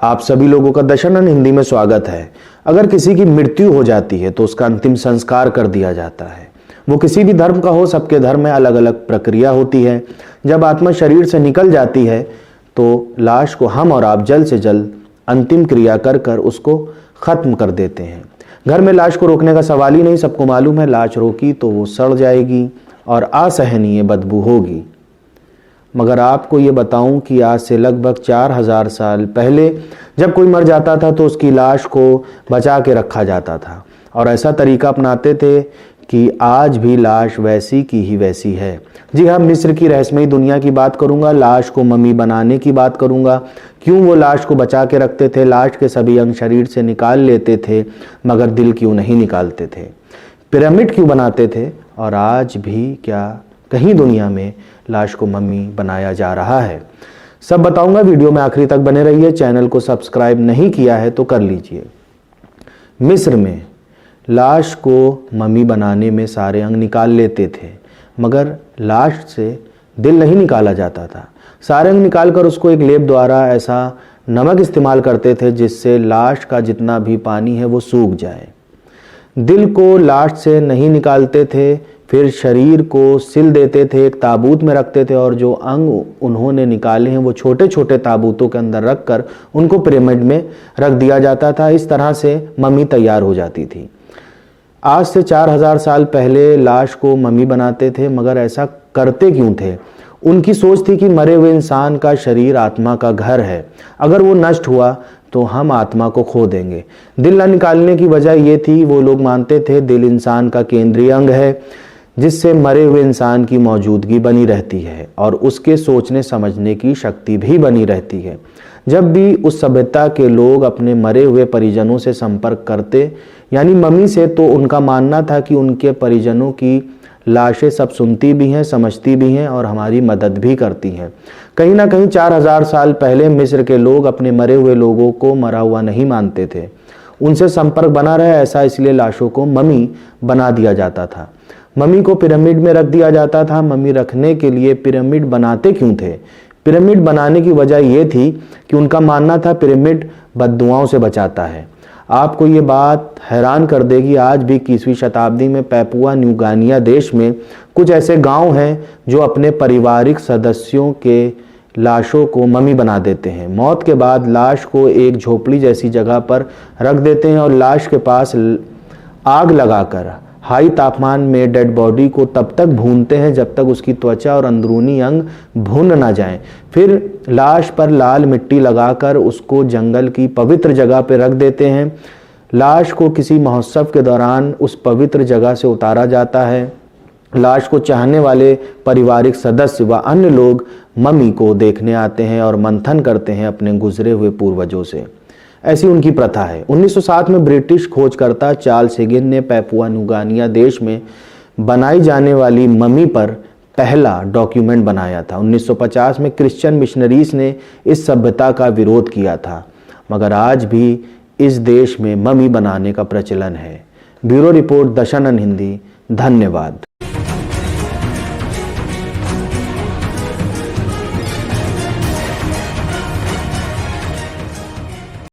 आप सभी लोगों का दशानन हिंदी में स्वागत है। अगर किसी की मृत्यु हो जाती है तो उसका अंतिम संस्कार कर दिया जाता है। वो किसी भी धर्म का हो, सबके धर्म में अलग अलग प्रक्रिया होती है। जब आत्मा शरीर से निकल जाती है तो लाश को हम और आप जल्द से जल्द अंतिम क्रिया कर कर उसको खत्म कर देते हैं। घर में लाश को रोकने का सवाल ही नहीं। सबको मालूम है लाश रोकी तो वो सड़ जाएगी और असहनीय बदबू होगी। मगर आपको ये बताऊं कि आज से लगभग 4000 साल पहले जब कोई मर जाता था तो उसकी लाश को बचा के रखा जाता था और ऐसा तरीका अपनाते थे कि आज भी लाश वैसी की ही वैसी है। जी हाँ, मिस्र की रहस्यमयी दुनिया की बात करूंगा, लाश को मम्मी बनाने की बात करूंगा। क्यों वो लाश को बचा के रखते थे, लाश के सभी अंग शरीर से निकाल लेते थे मगर दिल क्यों नहीं निकालते थे, पिरामिड क्यों बनाते थे और आज भी क्या कहीं दुनिया में लाश को मम्मी बनाया जा रहा है, सब बताऊंगा। वीडियो में आखिरी तक बने रहिए। चैनल को सब्सक्राइब नहीं किया है तो कर लीजिए। मिस्र में लाश को मम्मी बनाने में सारे अंग निकाल लेते थे मगर लाश से दिल नहीं निकाला जाता था। सारे अंग निकालकर उसको एक लेप द्वारा ऐसा नमक इस्तेमाल करते थे जिससे लाश का जितना भी पानी है वो सूख जाए। दिल को लाश से नहीं निकालते थे, फिर शरीर को सिल देते थे, एक ताबूत में रखते थे और जो अंग उन्होंने निकाले हैं वो छोटे छोटे ताबूतों के अंदर रखकर उनको पिरामिड में रख दिया जाता था। इस तरह से मम्मी तैयार हो जाती थी। आज से 4000 साल पहले लाश को मम्मी बनाते थे मगर ऐसा करते क्यों थे? उनकी सोच थी कि मरे हुए इंसान का शरीर आत्मा का घर है, अगर वो नष्ट हुआ तो हम आत्मा को खो देंगे। दिल न निकालने की वजह ये थी, वो लोग मानते थे दिल इंसान का केंद्रीय अंग है जिससे मरे हुए इंसान की मौजूदगी बनी रहती है और उसके सोचने समझने की शक्ति भी बनी रहती है। जब भी उस सभ्यता के लोग अपने मरे हुए परिजनों से संपर्क करते यानी मम्मी से, तो उनका मानना था कि उनके परिजनों की लाशें सब सुनती भी हैं, समझती भी हैं और हमारी मदद भी करती हैं। कहीं ना कहीं 4000 साल पहले मिस्र के लोग अपने मरे हुए लोगों को मरा हुआ नहीं मानते थे, उनसे संपर्क बना रहे, ऐसा इसलिए लाशों को मम्मी बना दिया जाता था। मम्मी को पिरामिड में रख दिया जाता था। मम्मी रखने के लिए पिरामिड बनाते क्यों थे? पिरामिड बनाने की वजह यह थी कि उनका मानना था पिरामिड बद्दुआओं से बचाता है। आपको ये बात हैरान कर देगी, आज भी 21वीं शताब्दी में पैपुआ न्यू गिनिया देश में कुछ ऐसे गांव हैं जो अपने पारिवारिक सदस्यों के लाशों को मम्मी बना देते हैं। मौत के बाद लाश को एक झोपड़ी जैसी जगह पर रख देते हैं और लाश के पास आग लगाकर हाई तापमान में डेड बॉडी को तब तक भूनते हैं जब तक उसकी त्वचा और अंदरूनी अंग भुन ना जाएं। फिर लाश पर लाल मिट्टी लगाकर उसको जंगल की पवित्र जगह पर रख देते हैं। लाश को किसी महोत्सव के दौरान उस पवित्र जगह से उतारा जाता है। लाश को चाहने वाले पारिवारिक सदस्य व अन्य लोग मम्मी को देखने आते हैं और मंथन करते हैं अपने गुजरे हुए पूर्वजों से। ऐसी उनकी प्रथा है। 1907 में ब्रिटिश खोजकर्ता चार्ल्स हिगिन ने पैपुआ न्यू गिनिया देश में बनाई जाने वाली मम्मी पर पहला डॉक्यूमेंट बनाया था। 1950 में क्रिश्चियन मिशनरीज ने इस सभ्यता का विरोध किया था मगर आज भी इस देश में मम्मी बनाने का प्रचलन है। Bureau report Dashanan Hindi. धन्यवाद।